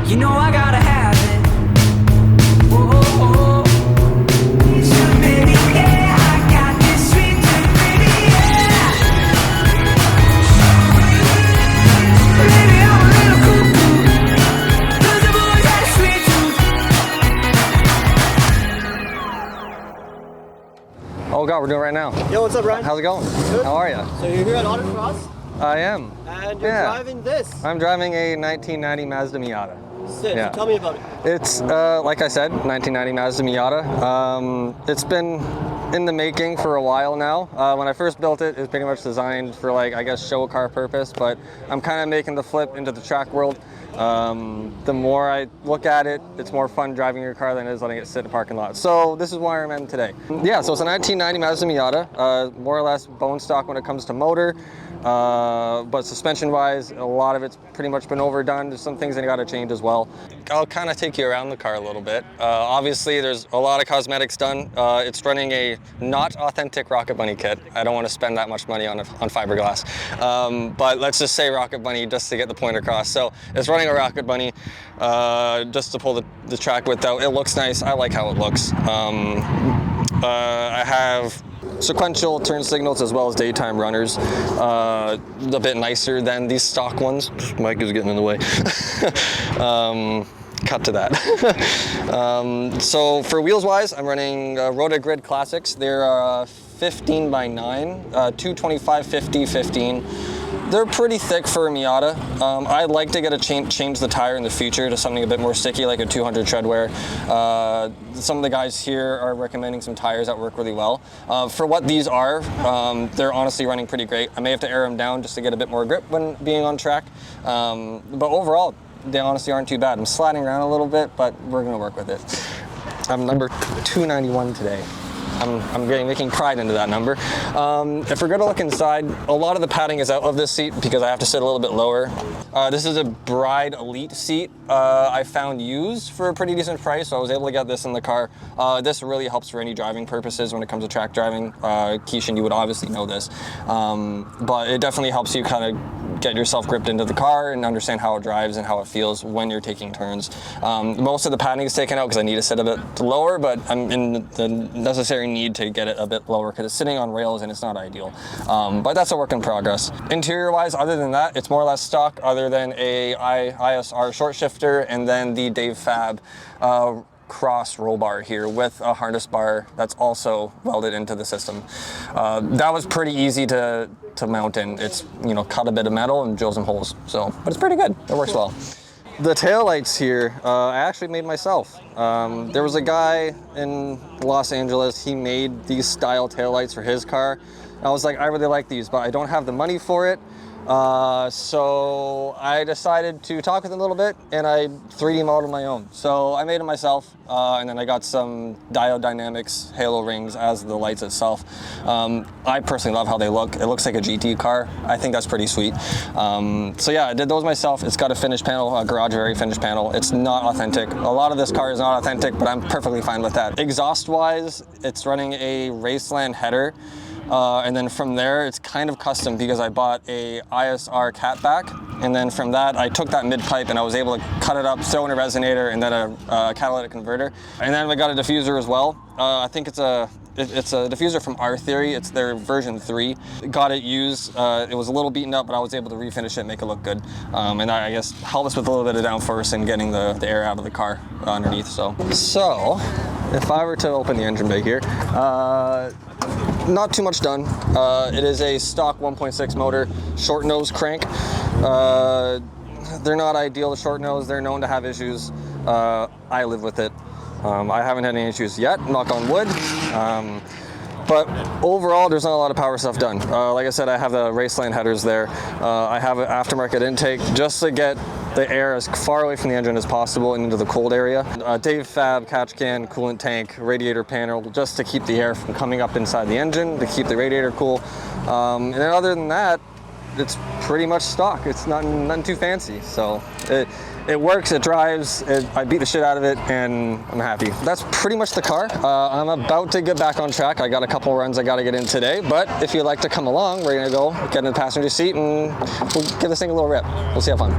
You know I gotta have it. Oh, oh, oh. So baby, yeah, I got this sweet tooth, baby, yeah. Baby, I'm a little cuckoo, 'cause I've always had a sweet tooth. Oh God, we're doing it right now. Yo, what's up, Ryan? How's it going? Good. How are you? So you're here at autocross, I am. and you're driving this. I'm driving a 1990 Mazda Miata. Sick. Yeah. So tell me about it. It's, like I said, 1990 Mazda Miata. It's been in the making for a while now. When I first built it, it was pretty much designed for, like, I guess, show car purpose, but I'm kind of making the flip into the track world. The more I look at it, it's more fun driving your car than it is letting it sit in a parking lot. So this is where I'm at today. Yeah, so it's a 1990 Mazda Miata, more or less bone stock when it comes to motor. But suspension-wise, a lot of it's pretty much been overdone. There's some things that you got to change as well. I'll kind of take you around the car a little bit. Obviously, there's a lot of cosmetics done. It's running a not authentic Rocket Bunny kit. I don't want to spend that much money on fiberglass. But let's just say Rocket Bunny just to get the point across. So it's running a Rocket Bunny just to pull the track width out. It looks nice. I like how it looks. I have sequential turn signals as well as daytime runners, a bit nicer than these stock ones. Mike is getting in the way. Cut to that. So for wheels wise, I'm running Rotogrid Classics. They're 15 by 9, 225, 50, 15. They're pretty thick for a Miata. I'd like to get a change the tire in the future to something a bit more sticky, like a 200 tread wear. Some of the guys here are recommending some tires that work really well. For what these are, they're honestly running pretty great. I may have to air them down just to get a bit more grip when being on track. But overall, they honestly aren't too bad. I'm sliding around a little bit, but we're gonna work with it. I'm number 291 today. I'm making pride into that number. If we're gonna look inside, a lot of the padding is out of this seat because I have to sit a little bit lower. This is a Bride Elite seat I found used for a pretty decent price, so I was able to get this in the car. This really helps for any driving purposes when it comes to track driving. Keishan, you would obviously know this, but it definitely helps you kind of get yourself gripped into the car and understand how it drives and how it feels when you're taking turns. Most of the padding is taken out because I need to sit a bit lower, but I'm in the necessary need to get it a bit lower because it's sitting on rails and it's not ideal. But that's a work in progress. Interior wise, other than that, it's more or less stock other than a ISR short shifter and then the Dave Fab cross roll bar here with a harness bar that's also welded into the system. That was pretty easy to mount in. It's, you know, cut a bit of metal and drill some holes. So, but it's pretty good. It works well. The taillights here, I actually made myself. There was a guy in Los Angeles, he made these style taillights for his car. I was like, I really like these, but I don't have the money for it. So I decided to talk with him a little bit and I 3D modeled my own. So I made it myself, and then I got some Diode Dynamics halo rings as the lights itself. I personally love how they look. It looks like a GT car. I think that's pretty sweet. So yeah, I did those myself. It's got a finished panel, a garage area finished panel. It's not authentic. A lot of this car is not authentic, but I'm perfectly fine with that. Exhaust wise, it's running a Raceland header. And then from there, it's kind of custom because I bought a ISR catback. And then from that, I took that mid pipe and I was able to cut it up, throw in a resonator and then a catalytic converter. And then I got a diffuser as well. I think it's a diffuser from R Theory. It's their version 3. Got it used. It was a little beaten up, but I was able to refinish it and make it look good. And I guess help us with a little bit of downforce and getting the air out of the car underneath. So if I were to open the engine bay here, not too much done. It is a stock 1.6 motor, short nose crank. They're not ideal, the short nose. They're known to have issues. I live with it. I haven't had any issues yet, knock on wood. But overall, there's not a lot of power stuff done. Like I said, I have the Raceland headers there. I have an aftermarket intake just to get the air as far away from the engine as possible and into the cold area. Dave Fab catch can, coolant tank, radiator panel, just to keep the air from coming up inside the engine, to keep the radiator cool. And then other than that, it's pretty much stock. It's nothing too fancy. So it works, it drives, I beat the shit out of it, and I'm happy. That's pretty much the car. I'm about to get back on track. I got a couple runs I got to get in today, but if you'd like to come along, we're gonna go get in the passenger seat and we'll give this thing a little rip. We'll see how fun.